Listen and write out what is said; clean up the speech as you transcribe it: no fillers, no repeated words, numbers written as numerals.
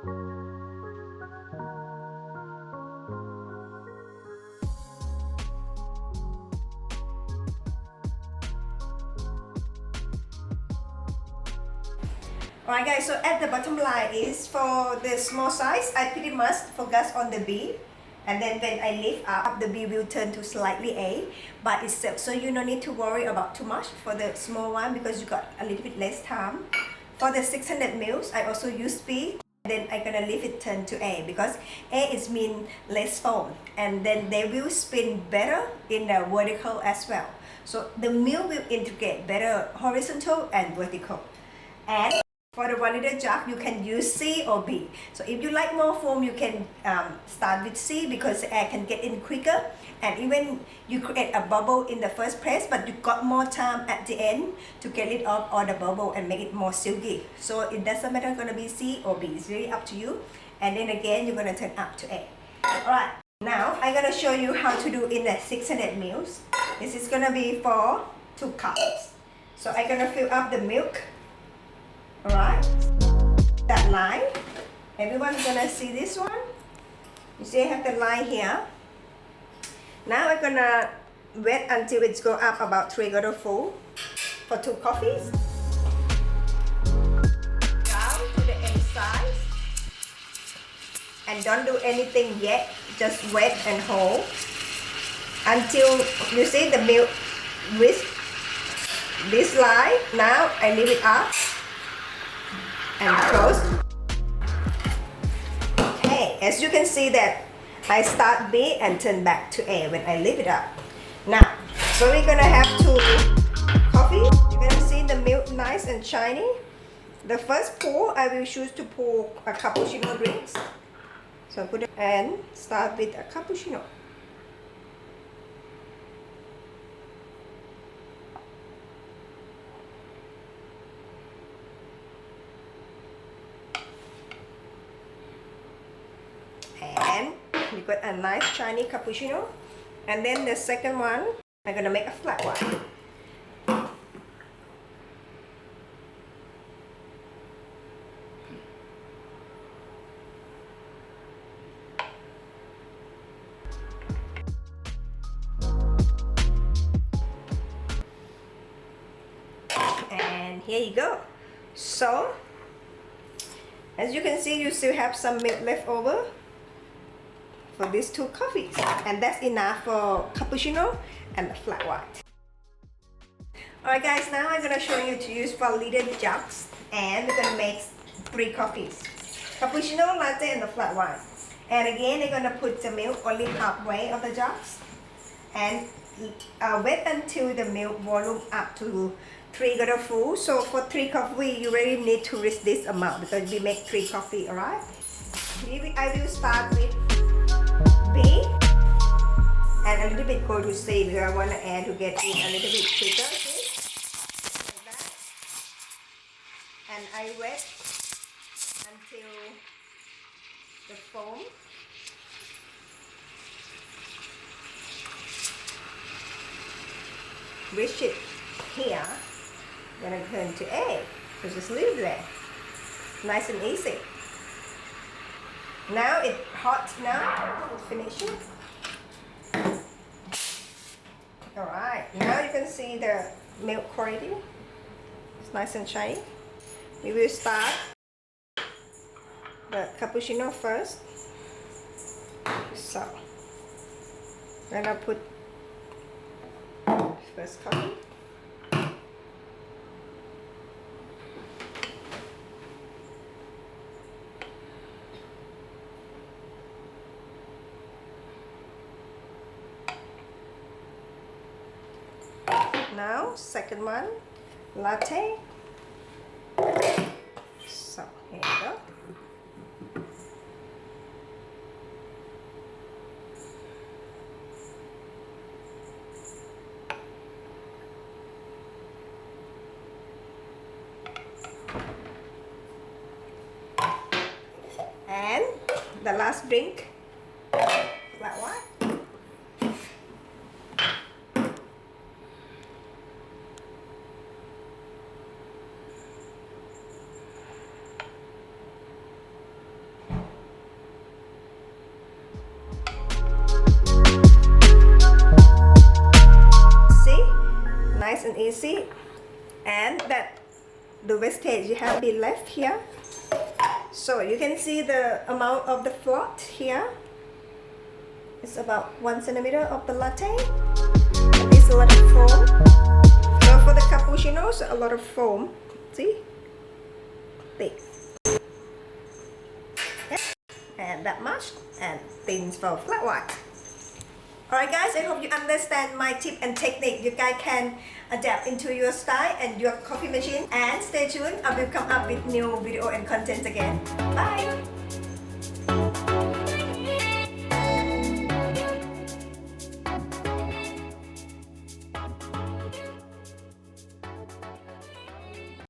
Alright guys, so at the bottom line is for the small size, I pretty much focus on the B, and then when I lift up, the B will turn to slightly A, but it's so you don't need to worry about too much for the small one because you got a little bit less time. For the 600 mils, I also use B, then I'm gonna leave it turn to A because A is mean less foam, and then they will spin better in the vertical as well. So the milk will integrate better horizontal and vertical. And for the 1 liter jug, you can use C or B. So if you like more foam, you can start with C because the air can get in quicker. And even you create a bubble in the first press, but you got more time at the end to get rid of all the bubble and make it more silky. So it doesn't matter gonna be C or B, it's really up to you. And then again, you're gonna turn up to A. Alright, now I'm gonna show you how to do in the 600 mils. This is gonna be for 2 cups. So I'm gonna fill up the milk. Alright, that line, everyone's gonna see this one. You see I have the line here. Now I'm gonna wait until it's go up about 3 quarter full for 2 coffees. Down to the end size. And don't do anything yet, just wait and hold. Until you see the milk with this line. Now I leave it up. And close. Okay, as you can see that I start B and turn back to A when I leave it up. Now, so we're gonna have 2 coffee. You're gonna see the milk nice and shiny. The first pour, I will choose to pour a cappuccino drinks. So put it and start with a cappuccino. And we got a nice shiny cappuccino. And then the second one, I'm gonna make a flat one. And here you go. So, as you can see, you still have some milk left over for these 2 coffees, and that's enough for cappuccino and the flat white. Alright guys, now I'm gonna show you to use 1 liter jugs, and we're gonna make 3 coffees: cappuccino, latte, and the flat white. And again, they're gonna put the milk only halfway of the jugs, and wait until the milk volume up to 3 quarter full. So for 3 coffee, you really need to reach this amount because we make 3 coffee. Alright. I will start with B and a little bit go to C because I want the air to get in a little bit quicker. Like that. And I wait until the foam reach it here. Then I turn to A. So just leave it there. Nice and easy. Now it's hot now, finish it. Alright, now you can see the milk quality. It's nice and shiny. We will start the cappuccino first. So, I'm gonna put first coffee. Now, second one, latte. So, here you go. And the last drink, flat white. see, and that the wastage you have been left here. So you can see the amount of the float here. It's about 1 centimeter of the latte. It's a lot of foam. So for the cappuccinos, a lot of foam. See? Thick. And that much. And thins for flat white. Alright guys, I hope you understand my tip and technique. You guys can adapt into your style and your coffee machine. And stay tuned, I will come up with new video and content again. Bye!